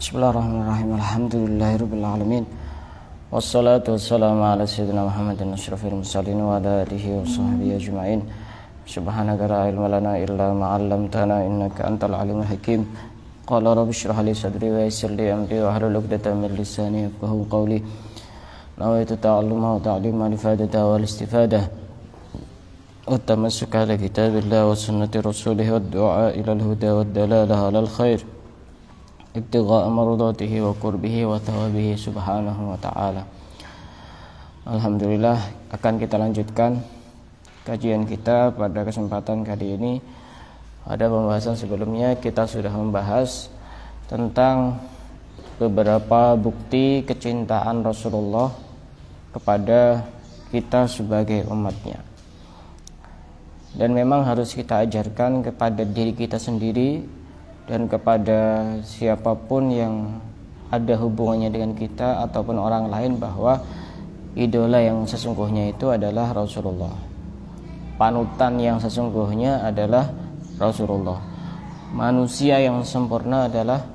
Bismillahirrahmanirrahim. Alhamdulillahirabbil alamin. Wassalatu wassalamu ala sayyidina Muhammadin asyrafil mursalin wa ala alihi wa sahbihi ajma'in. Subhanaka la ilma lana illa ma 'allamtana innaka antal alimul hakim. Qala rabbi shrah li sadri wa yassir li amri wa hlul 'uqdatam min lisani yafqahu qawli. Nawaitu ta'alluma wa ta'lima li fadata wal istifadah. Wa tamassuka ala kitabillah wa sunnati rasulih wa du'a ila al-huda wa dalalah ala al-khair. Ibtigha marudatihi wa qurbihi wa thawabihi subhanahu wa ta'ala. Alhamdulillah, akan kita lanjutkan kajian kita pada kesempatan kali ini. Pada pembahasan sebelumnya kita sudah membahas tentang beberapa bukti kecintaan Rasulullah kepada kita sebagai umatnya. Dan memang harus kita ajarkan kepada diri kita sendiri dan kepada siapapun yang ada hubungannya dengan kita ataupun orang lain bahwa idola yang sesungguhnya itu adalah Rasulullah. Panutan yang sesungguhnya adalah Rasulullah. Manusia yang sempurna adalah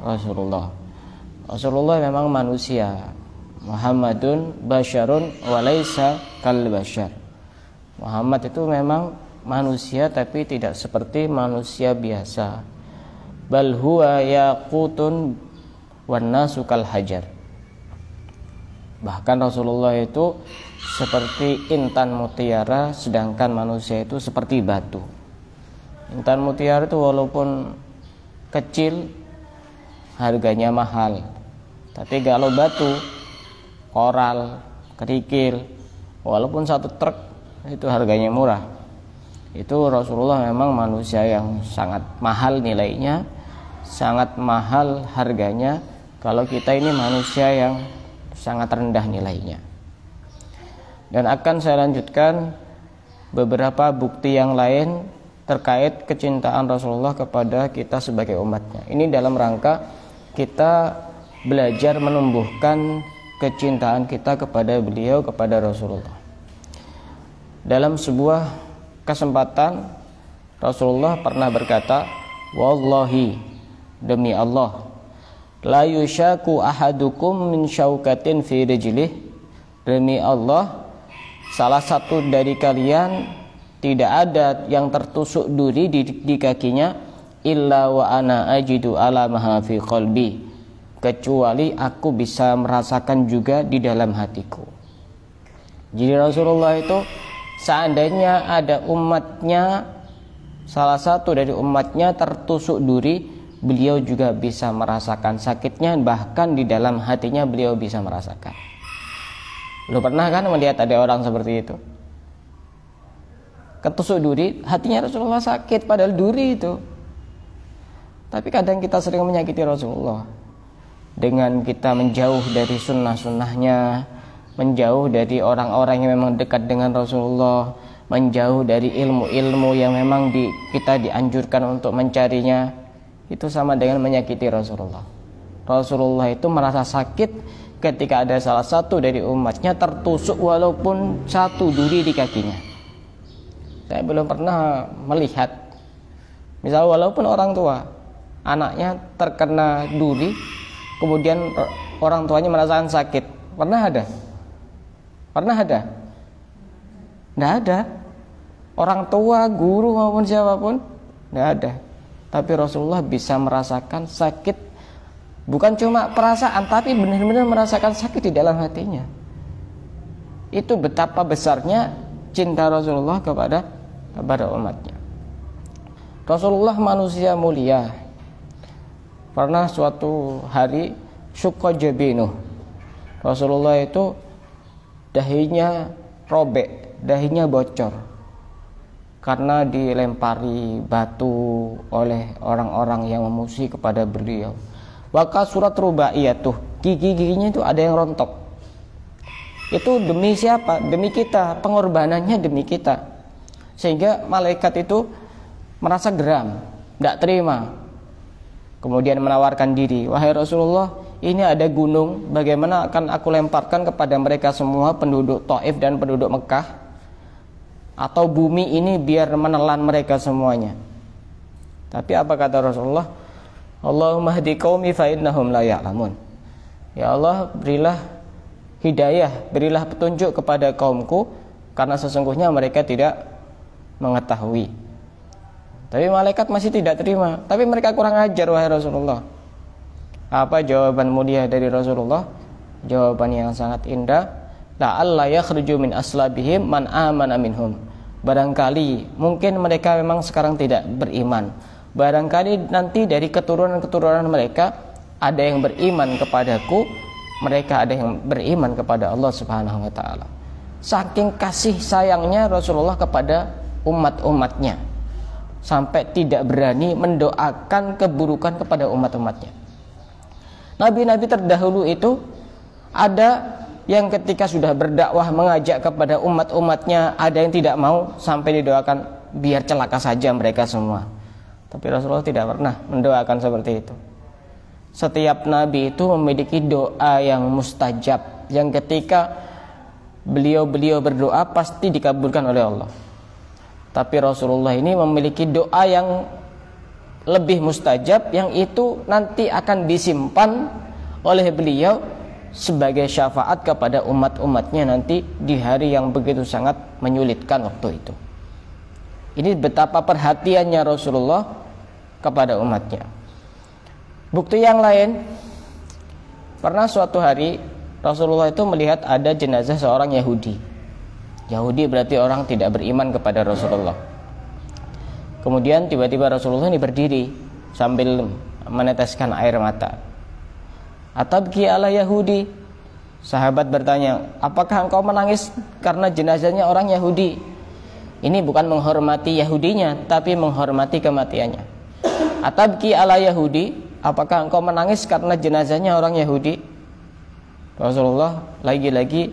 Rasulullah. Rasulullah memang manusia. Muhammadun basyarun walaysa kal basyar. Muhammad itu memang manusia tapi tidak seperti manusia biasa. Bal huwa yaqutun wan nasu kal hajar. Bahkan Rasulullah itu seperti intan mutiara, sedangkan manusia itu seperti batu. Intan mutiara itu walaupun kecil harganya mahal, tapi kalau batu, koral, kerikil, walaupun satu truk itu harganya murah. Itu Rasulullah memang manusia yang sangat mahal nilainya, sangat mahal harganya. Kalau kita ini manusia yang sangat rendah nilainya. Dan akan saya lanjutkan beberapa bukti yang lain terkait kecintaan Rasulullah kepada kita sebagai umatnya. Ini dalam rangka kita belajar menumbuhkan kecintaan kita kepada beliau, kepada Rasulullah. Dalam sebuah kesempatan Rasulullah pernah berkata, wallahi, demi Allah, la yushaku ahadukum min syaukatin fi rijlih, demi Allah, salah satu dari kalian tidak ada yang tertusuk duri di kakinya, illa wa ana ajidu ala ma fi qalbi, kecuali aku bisa merasakan juga di dalam hatiku. Jadi Rasulullah itu seandainya ada umatnya, salah satu dari umatnya tertusuk duri, beliau juga bisa merasakan sakitnya, bahkan di dalam hatinya beliau bisa merasakan. Lu pernah kan melihat ada orang seperti itu? Ketusuk duri, hatinya Rasulullah sakit padahal duri itu. Tapi kadang kita sering menyakiti Rasulullah dengan kita menjauh dari sunnah-sunnahnya, menjauh dari orang-orang yang memang dekat dengan Rasulullah, menjauh dari ilmu-ilmu yang memang kita dianjurkan untuk mencarinya. Itu sama dengan menyakiti Rasulullah. Rasulullah itu merasa sakit ketika ada salah satu dari umatnya tertusuk walaupun satu duri di kakinya. Saya belum pernah melihat, misal walaupun orang tua anaknya terkena duri, kemudian orang tuanya merasakan sakit. Pernah ada? Pernah ada? Tidak ada. Orang tua, guru maupun siapapun, tidak ada. Tapi Rasulullah bisa merasakan sakit, bukan cuma perasaan, tapi benar-benar merasakan sakit di dalam hatinya. Itu betapa besarnya cinta Rasulullah kepada umatnya. Rasulullah manusia mulia. Pernah suatu hari syukka jabinuh, Rasulullah itu dahinya robek, dahinya bocor karena dilempari batu oleh orang-orang yang memusuhi kepada beliau. Waka surat rubaiyatuh, gigi-giginya itu ada yang rontok. Itu demi siapa? Demi kita, pengorbanannya demi kita. Sehingga malaikat itu merasa geram, tidak terima. Kemudian menawarkan diri, wahai Rasulullah, ini ada gunung, bagaimana akan aku lemparkan kepada mereka semua penduduk Taif dan penduduk Mekah, atau bumi ini biar menelan mereka semuanya. Tapi apa kata Rasulullah? Allahumma hdi qaumi fa innahum la ya'lamun. Ya Allah, berilah hidayah, berilah petunjuk kepada kaumku karena sesungguhnya mereka tidak mengetahui. Tapi malaikat masih tidak terima. Tapi mereka kurang ajar wahai Rasulullah. Apa jawaban mulia dari Rasulullah? Jawaban yang sangat indah. La'alla yakhruju min aslabihim man amana minhum. Barangkali mungkin mereka memang sekarang tidak beriman. Barangkali nanti dari keturunan-keturunan mereka ada yang beriman kepadaku, mereka ada yang beriman kepada Allah Subhanahu wa taala. Saking kasih sayangnya Rasulullah kepada umat-umatnya, sampai tidak berani mendoakan keburukan kepada umat-umatnya. Nabi-nabi terdahulu itu ada yang ketika sudah berdakwah mengajak kepada umat-umatnya, ada yang tidak mau sampai didoakan biar celaka saja mereka semua. Tapi Rasulullah tidak pernah mendoakan seperti itu. Setiap nabi itu memiliki doa yang mustajab, yang ketika beliau berdoa pasti dikabulkan oleh Allah. Tapi Rasulullah ini memiliki doa yang lebih mustajab, yang itu nanti akan disimpan oleh beliau sebagai syafaat kepada umat-umatnya nanti di hari yang begitu sangat menyulitkan waktu itu. Ini betapa perhatiannya Rasulullah kepada umatnya. Bukti yang lain, pernah suatu hari Rasulullah itu melihat ada jenazah seorang Yahudi. Yahudi berarti orang tidak beriman kepada Rasulullah. Kemudian tiba-tiba Rasulullah ini berdiri sambil meneteskan air mata. Atabki ala Yahudi. Sahabat bertanya, apakah engkau menangis karena jenazahnya orang Yahudi? Ini bukan menghormati Yahudinya, tapi menghormati kematiannya. Atabki ala Yahudi, apakah engkau menangis karena jenazahnya orang Yahudi? Rasulullah lagi-lagi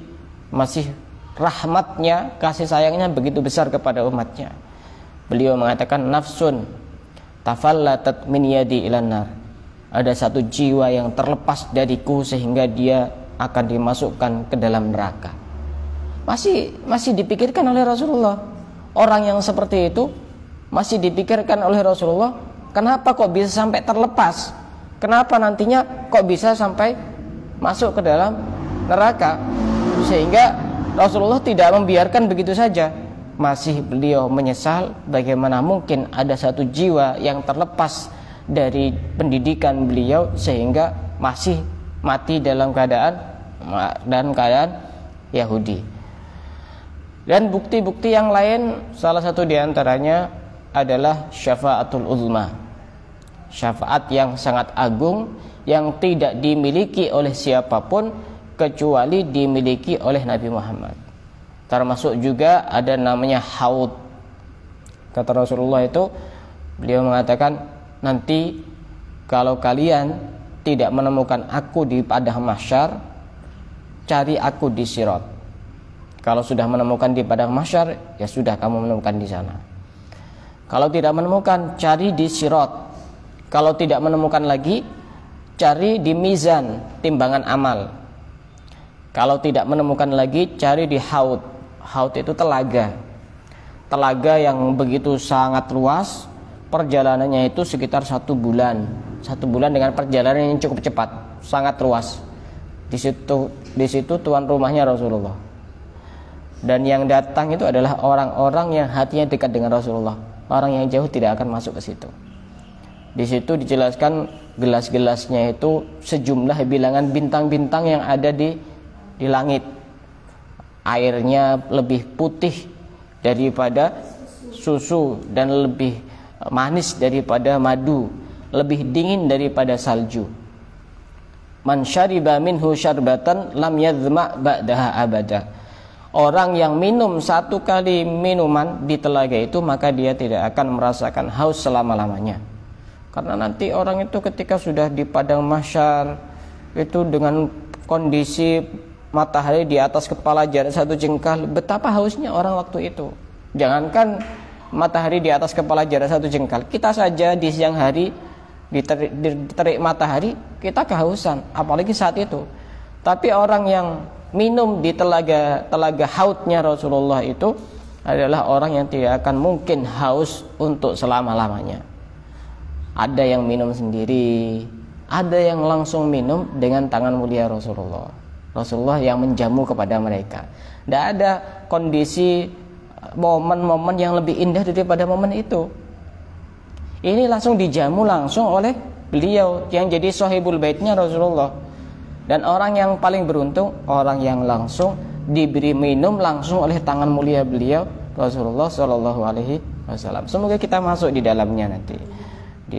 masih rahmatnya, kasih sayangnya begitu besar kepada umatnya. Beliau mengatakan, nafsun tafallatat min yadi ilan nar. Ada satu jiwa yang terlepas dariku sehingga dia akan dimasukkan ke dalam neraka. Masih dipikirkan oleh Rasulullah. Orang yang seperti itu masih dipikirkan oleh Rasulullah. Kenapa kok bisa sampai terlepas? Kenapa nantinya kok bisa sampai masuk ke dalam neraka? Sehingga Rasulullah tidak membiarkan begitu saja. Masih beliau menyesal bagaimana mungkin ada satu jiwa yang terlepas dari pendidikan beliau sehingga masih mati dalam keadaan Yahudi. Dan bukti-bukti yang lain, salah satu diantaranya adalah syafaatul uzma, syafaat yang sangat agung yang tidak dimiliki oleh siapapun kecuali dimiliki oleh Nabi Muhammad. Termasuk juga ada namanya haud. Kata Rasulullah itu, beliau mengatakan, nanti kalau kalian tidak menemukan aku di padang mahsyar, cari aku di Sirat. Kalau sudah menemukan di padang mahsyar, ya sudah kamu menemukan di sana. Kalau tidak menemukan, cari di Sirat. Kalau tidak menemukan lagi, cari di mizan, timbangan amal. Kalau tidak menemukan lagi, cari di haud. Haud itu telaga. Telaga yang begitu sangat luas. Perjalanannya itu sekitar 1 bulan. 1 bulan dengan perjalanan yang cukup cepat, sangat luas. Di situ tuan rumahnya Rasulullah. Dan yang datang itu adalah orang-orang yang hatinya dekat dengan Rasulullah. Orang yang jauh tidak akan masuk ke situ. Di situ dijelaskan gelas-gelasnya itu sejumlah bilangan bintang-bintang yang ada di langit. Airnya lebih putih daripada susu dan lebih manis daripada madu, lebih dingin daripada salju. Man syariba minhu syarbatan lam yadhma ba'daha abada. Orang yang minum satu kali minuman di telaga itu, maka dia tidak akan merasakan haus selama-lamanya. Karena nanti orang itu ketika sudah di padang mahsyar itu dengan kondisi matahari di atas kepala jarak 1 jengkal, betapa hausnya orang waktu itu. Jangankan matahari di atas kepala jarak 1 jengkal, kita saja di siang hari diterik matahari kita kehausan, apalagi saat itu. Tapi orang yang minum di telaga haudnya Rasulullah itu adalah orang yang tidak akan mungkin haus untuk selama-lamanya. ada yang minum sendiri, ada yang langsung minum dengan tangan mulia Rasulullah. Rasulullah yang menjamu kepada mereka. Tidak ada kondisi momen-momen yang lebih indah daripada momen itu. Ini langsung dijamu langsung oleh beliau yang jadi sahibul baitnya Rasulullah. Dan orang yang paling beruntung, orang yang langsung diberi minum langsung oleh tangan mulia beliau Rasulullah Shallallahu Alaihi Wasallam. Semoga kita masuk di dalamnya nanti,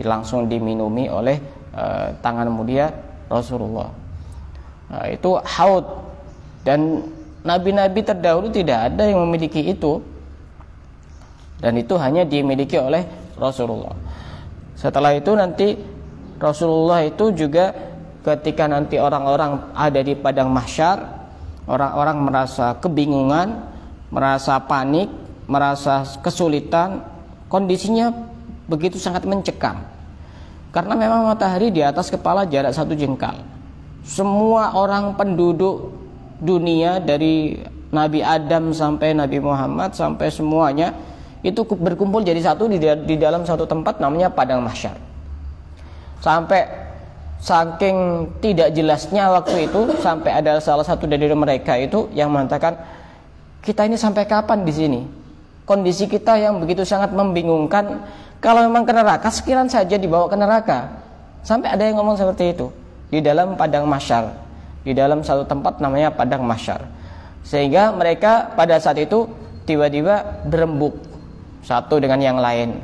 langsung diminumi oleh tangan mulia Rasulullah. Itu haud, dan nabi-nabi terdahulu tidak ada yang memiliki itu, dan itu hanya dimiliki oleh Rasulullah. Setelah itu nanti Rasulullah itu juga ketika nanti orang-orang ada di padang mahsyar, orang-orang merasa kebingungan, merasa panik, merasa kesulitan, kondisinya begitu sangat mencekam. Karena memang matahari di atas kepala jarak 1 jengkal. Semua orang penduduk dunia dari Nabi Adam sampai Nabi Muhammad sampai semuanya itu berkumpul jadi satu di dalam satu tempat namanya padang mahsyar. Sampai saking tidak jelasnya waktu itu, sampai ada salah satu dari mereka itu yang mengatakan, kita ini sampai kapan di sini? Kondisi kita yang begitu sangat membingungkan. Kalau memang ke neraka, sekiranya saja dibawa ke neraka. Sampai ada yang ngomong seperti itu di dalam padang mahsyar, di dalam satu tempat namanya padang mahsyar. Sehingga mereka pada saat itu tiba-tiba berembuk satu dengan yang lain.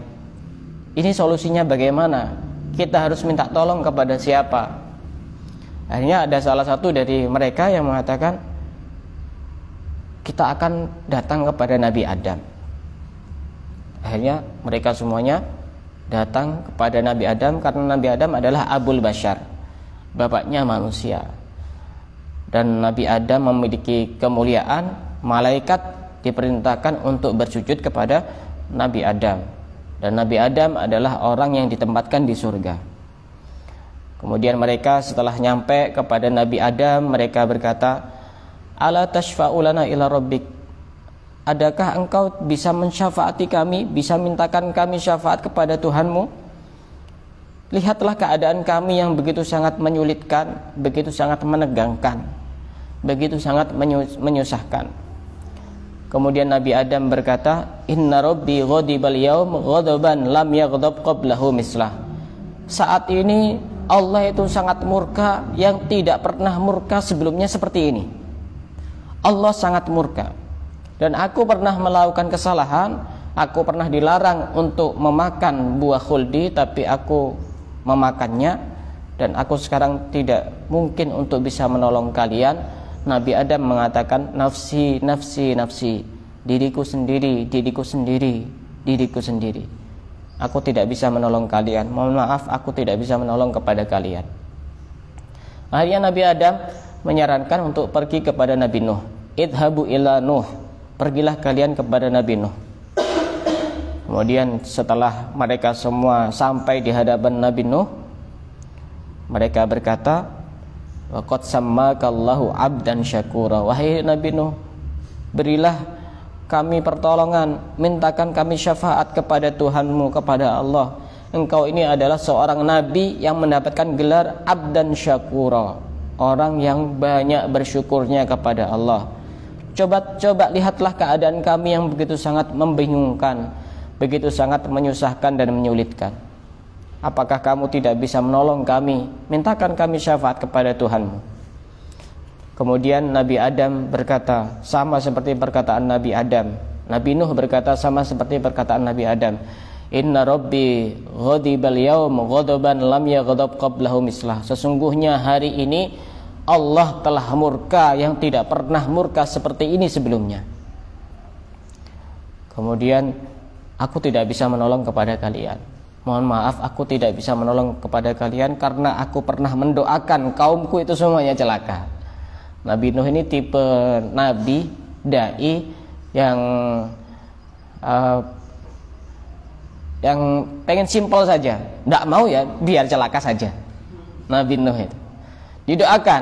Ini solusinya bagaimana? Kita harus minta tolong kepada siapa? Akhirnya ada salah satu dari mereka yang mengatakan, kita akan datang kepada Nabi Adam. Akhirnya mereka semuanya datang kepada Nabi Adam, karena Nabi Adam adalah Abul Bashar, bapaknya manusia. Dan Nabi Adam memiliki kemuliaan, malaikat diperintahkan untuk bersujud kepada Nabi Adam. Dan Nabi Adam adalah orang yang ditempatkan di surga. Kemudian mereka setelah nyampe kepada Nabi Adam, mereka berkata, ala tashfa'u lana ila rabbik, adakah engkau bisa mensyafaati kami, bisa mintakan kami syafaat kepada Tuhanmu? Lihatlah keadaan kami yang begitu sangat menyulitkan, begitu sangat menegangkan, begitu sangat menyusahkan. Kemudian Nabi Adam berkata, inna rabbi ghadibal yaum ghadaban lam yaghdab qablahu mislah. Saat ini Allah itu sangat murka yang tidak pernah murka sebelumnya seperti ini. Allah sangat murka. Dan aku pernah melakukan kesalahan, aku pernah dilarang untuk memakan buah khuldi, tapi aku memakannya, dan aku sekarang tidak mungkin untuk bisa menolong kalian. Nabi Adam mengatakan, nafsi, nafsi, nafsi, diriku sendiri, diriku sendiri, diriku sendiri. Aku tidak bisa menolong kalian. Mohon maaf, aku tidak bisa menolong kepada kalian. Akhirnya Nabi Adam menyarankan untuk pergi kepada Nabi Nuh. Idhabu ila Nuh, pergilah kalian kepada Nabi Nuh. Kemudian setelah mereka semua sampai di hadapan Nabi Nuh, mereka berkata, wa qad sammakallahu abdan syakura. Wahai Nabi Nuh, berilah kami pertolongan, mintakan kami syafaat kepada Tuhanmu, kepada Allah. Engkau ini adalah seorang nabi yang mendapatkan gelar abdan syakura, orang yang banyak bersyukurnya kepada Allah. Coba lihatlah keadaan kami yang begitu sangat membingungkan, begitu sangat menyusahkan dan menyulitkan. Apakah kamu tidak bisa menolong kami? Mintakan kami syafaat kepada Tuhanmu. Kemudian Nabi Adam berkata, sama seperti perkataan Nabi Adam. Nabi Nuh berkata sama seperti perkataan Nabi Adam. Inna rabbi ghadibal yaum ghadaban lam yaghdab qablahu mislah. Sesungguhnya hari ini Allah telah murka yang tidak pernah murka seperti ini sebelumnya. Kemudian, aku tidak bisa menolong kepada kalian. Mohon maaf, aku tidak bisa menolong kepada kalian karena aku pernah mendoakan kaumku itu semuanya celaka. Nabi Nuh ini tipe nabi, dai yang pengen simpel saja, tidak mau ya biar celaka saja. Nabi Nuh itu didoakan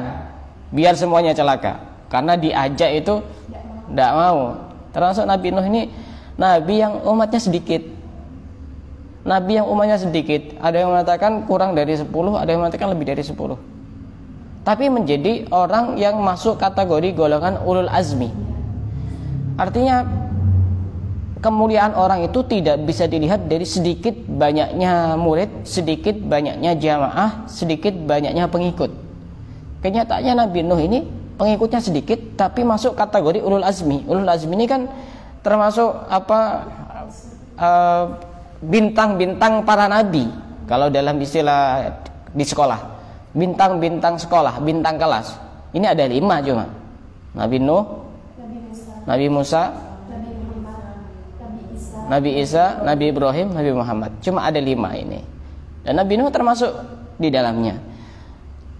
biar semuanya celaka, karena diajak itu tidak mau. Termasuk Nabi Nuh ini nabi yang umatnya sedikit, nabi yang umatnya sedikit. Ada yang mengatakan kurang dari 10, ada yang mengatakan lebih dari 10. Tapi menjadi orang yang masuk kategori golongan ulul azmi. Artinya kemuliaan orang itu tidak bisa dilihat dari sedikit banyaknya murid, sedikit banyaknya jamaah, sedikit banyaknya pengikut. Kenyataannya Nabi Nuh ini pengikutnya sedikit tapi masuk kategori ulul azmi. Ulul azmi ini kan termasuk bintang-bintang para nabi. Kalau dalam istilah di sekolah, bintang-bintang sekolah, bintang kelas. Ini ada 5 cuma. Nabi Nuh, Nabi Musa, Nabi Isa, Nabi Ibrahim, Nabi Muhammad. Cuma ada 5 ini. Dan Nabi Nuh termasuk di dalamnya.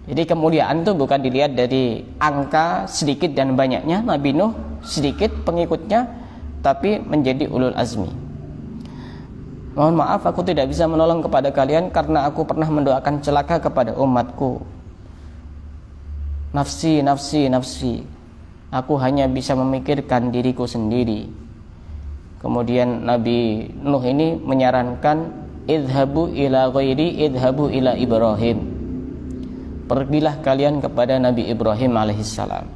Jadi kemuliaan itu bukan dilihat dari angka sedikit dan banyaknya. Nabi Nuh sedikit pengikutnya, tapi menjadi ulul azmi. Mohon maaf aku tidak bisa menolong kepada kalian karena aku pernah mendoakan celaka kepada umatku. Nafsi, nafsi, nafsi. Aku hanya bisa memikirkan diriku sendiri. Kemudian Nabi Nuh ini menyarankan idhabu ila ghairi idhabu ila Ibrahim. Pergilah kalian kepada Nabi Ibrahim alaihissalam.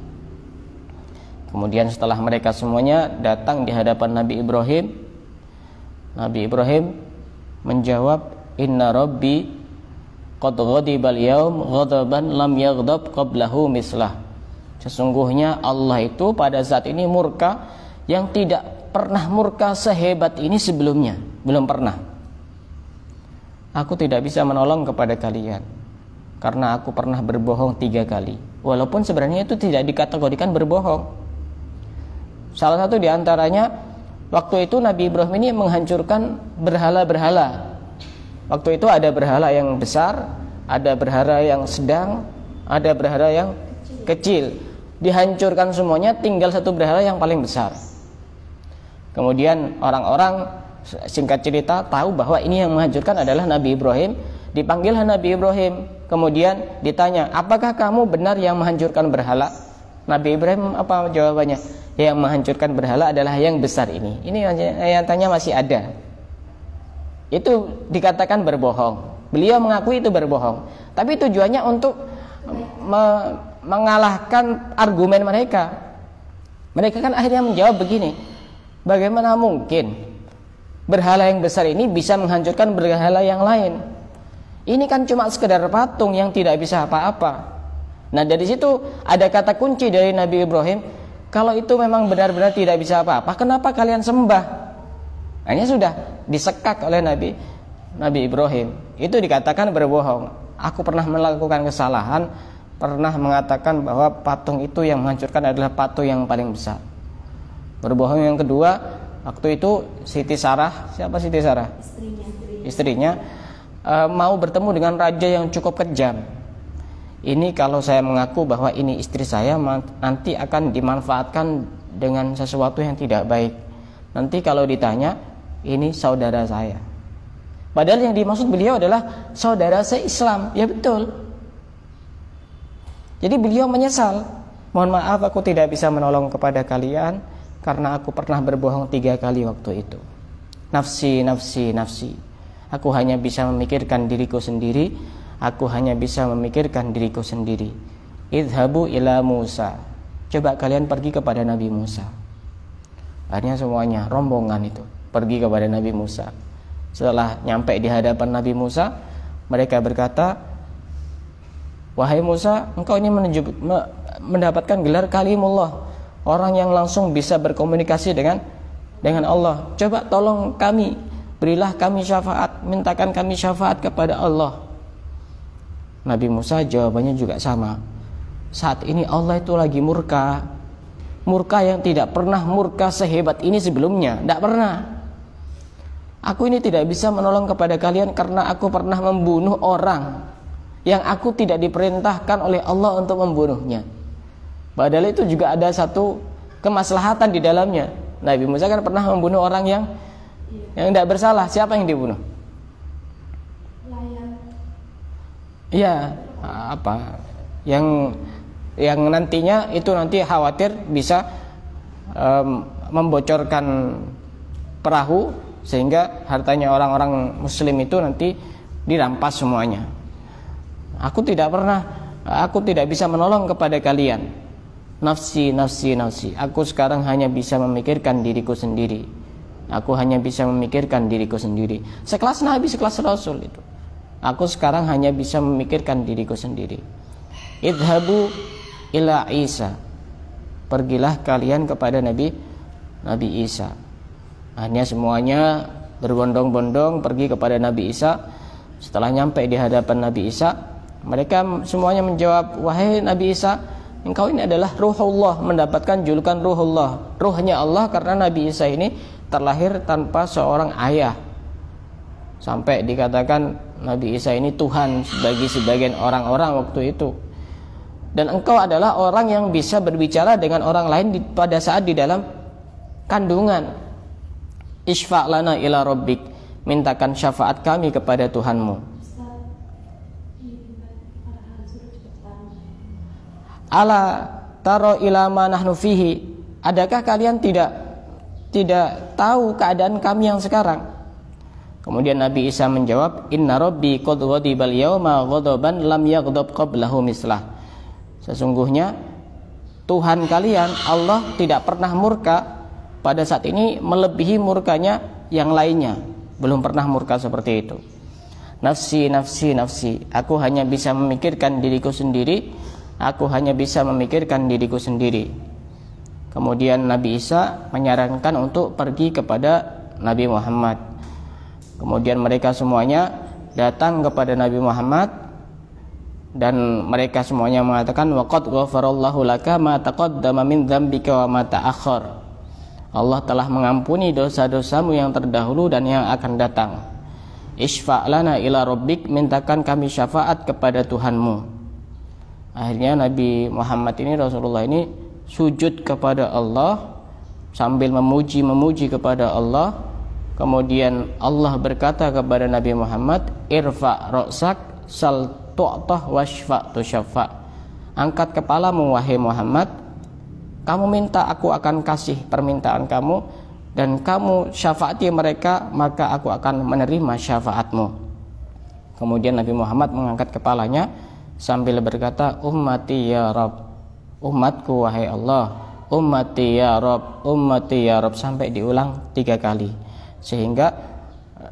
Kemudian setelah mereka semuanya datang di hadapan Nabi Ibrahim, Nabi Ibrahim menjawab, Inna Rabbi qad ghadibal yaum ghadaban lam yaghdab qablahu mislah. Sesungguhnya Allah itu pada saat ini murka yang tidak pernah murka sehebat ini sebelumnya. Belum pernah. Aku tidak bisa menolong kepada kalian karena aku pernah berbohong 3 kali. Walaupun sebenarnya itu tidak dikategorikan berbohong. Salah satu diantaranya, waktu itu Nabi Ibrahim ini menghancurkan berhala-berhala. Waktu itu ada berhala yang besar, ada berhala yang sedang, ada berhala yang kecil. Dihancurkan semuanya, tinggal satu berhala yang paling besar. Kemudian orang-orang, singkat cerita, tahu bahwa ini yang menghancurkan adalah Nabi Ibrahim. Dipanggillah Nabi Ibrahim, kemudian ditanya, apakah kamu benar yang menghancurkan berhala? Nabi Ibrahim apa jawabannya? Yang menghancurkan berhala adalah yang besar ini. Ini yang tanya masih ada. Itu dikatakan berbohong. Beliau mengakui itu berbohong, tapi tujuannya untuk mengalahkan argumen mereka. Mereka kan akhirnya menjawab begini, bagaimana mungkin berhala yang besar ini bisa menghancurkan berhala yang lain? Ini kan cuma sekedar patung yang tidak bisa apa-apa. Nah dari situ ada kata kunci dari Nabi Ibrahim, kalau itu memang benar-benar tidak bisa apa-apa, kenapa kalian sembah? Hanya sudah disekak oleh Nabi Ibrahim. Itu dikatakan berbohong. Aku pernah melakukan kesalahan, pernah mengatakan bahwa patung itu yang menghancurkan adalah patung yang paling besar. Berbohong yang kedua, waktu itu Siti Sarah, siapa Siti Sarah? Istrinya mau bertemu dengan raja yang cukup kejam. Ini kalau saya mengaku bahwa ini istri saya, nanti akan dimanfaatkan dengan sesuatu yang tidak baik. Nanti kalau ditanya, ini saudara saya. Padahal yang dimaksud beliau adalah saudara se-Islam. Ya betul. Jadi beliau menyesal. Mohon maaf aku tidak bisa menolong kepada kalian karena aku pernah berbohong 3 kali waktu itu. Nafsi, nafsi, nafsi. Aku hanya bisa memikirkan diriku sendiri. Aku hanya bisa memikirkan diriku sendiri. Idhabu ila Musa. Coba kalian pergi kepada Nabi Musa. Akhirnya semuanya, rombongan itu pergi kepada Nabi Musa. Setelah nyampe di hadapan Nabi Musa, mereka berkata, wahai Musa, engkau ini mendapatkan gelar kalimullah, orang yang langsung bisa berkomunikasi dengan Allah. Coba tolong kami, berilah kami syafaat, mintakan kami syafaat kepada Allah. Nabi Musa jawabannya juga sama. Saat ini Allah itu lagi murka. Murka yang tidak pernah murka sehebat ini sebelumnya. Tidak pernah. Aku ini tidak bisa menolong kepada kalian karena aku pernah membunuh orang yang aku tidak diperintahkan oleh Allah untuk membunuhnya. Padahal itu juga ada satu kemaslahatan di dalamnya. Nabi Musa kan pernah membunuh orang yang tidak bersalah. Siapa yang dibunuh? Iya, apa? Yang nantinya itu nanti khawatir bisa membocorkan perahu sehingga hartanya orang-orang muslim itu nanti dirampas semuanya. Aku tidak bisa menolong kepada kalian. Nafsi, nafsi, nafsi. Aku sekarang hanya bisa memikirkan diriku sendiri. Aku hanya bisa memikirkan diriku sendiri. Sekelas Nabi, sekelas Rasul itu. Aku sekarang hanya bisa memikirkan diriku sendiri. Idhabu ila Isa. Pergilah kalian kepada Nabi Isa. Akhirnya semuanya berbondong-bondong pergi kepada Nabi Isa. Setelah nyampe di hadapan Nabi Isa, mereka semuanya menjawab, wahai Nabi Isa, engkau ini adalah Ruhullah, mendapatkan julukan Ruhullah, ruhnya Allah, karena Nabi Isa ini terlahir tanpa seorang ayah. Sampai dikatakan Nabi Isa ini Tuhan bagi sebagian orang-orang waktu itu. Dan engkau adalah orang yang bisa berbicara dengan orang lain pada saat di dalam kandungan. Isfa' lana ila rabbik, mintakan syafaat kami kepada Tuhanmu. Ala taro ila ma nahnu fihi, adakah kalian tidak tahu keadaan kami yang sekarang? Kemudian Nabi Isa menjawab, inna rabbi qad ghadibal yawma ghadaban lam yaghdab qablahu mislah. Sesungguhnya Tuhan kalian, Allah, tidak pernah murka pada saat ini melebihi murkanya yang lainnya. Belum pernah murka seperti itu. Nafsi, nafsi, nafsi. Aku hanya bisa memikirkan diriku sendiri. Aku hanya bisa memikirkan diriku sendiri. Kemudian Nabi Isa menyarankan untuk pergi kepada Nabi Muhammad. Kemudian mereka semuanya datang kepada Nabi Muhammad dan mereka semuanya mengatakan waqad ghafarallahu laka ma taqaddama min dzambika wa ma ta'akhkhar. Allah telah mengampuni dosa-dosamu yang terdahulu dan yang akan datang. Isfa' lana ila rabbik, mintakan kami syafaat kepada Tuhanmu. Akhirnya Nabi Muhammad ini, Rasulullah ini sujud kepada Allah sambil memuji kepada Allah. Kemudian Allah berkata kepada Nabi Muhammad, irfa' ra'sak sal tu'tah washfa' tushaffa. Angkat kepalamu wahai Muhammad, kamu minta, aku akan kasih permintaan kamu, dan kamu syafaati mereka, maka aku akan menerima syafaatmu. Kemudian Nabi Muhammad mengangkat kepalanya sambil berkata, ummati ya Rabb, umatku wahai Allah, ummati ya Rabb, ummati ya Rabb, sampai diulang 3 kali. Sehingga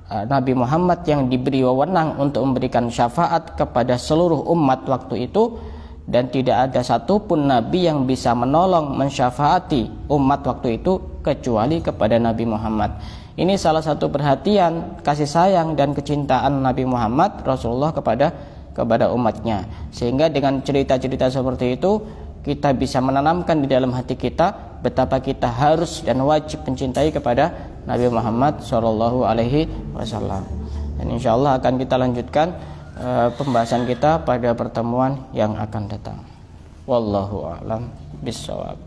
Nabi Muhammad yang diberi wewenang untuk memberikan syafaat kepada seluruh umat waktu itu, dan tidak ada satupun Nabi yang bisa menolong mensyafaati umat waktu itu kecuali kepada Nabi Muhammad. Ini salah satu perhatian, kasih sayang dan kecintaan Nabi Muhammad Rasulullah kepada umatnya. Sehingga dengan cerita-cerita seperti itu kita bisa menanamkan di dalam hati kita betapa kita harus dan wajib mencintai kepada Nabi Muhammad SAW. Dan insya Allah akan kita lanjutkan pembahasan kita pada pertemuan yang akan datang. Wallahu a'lam bishawab.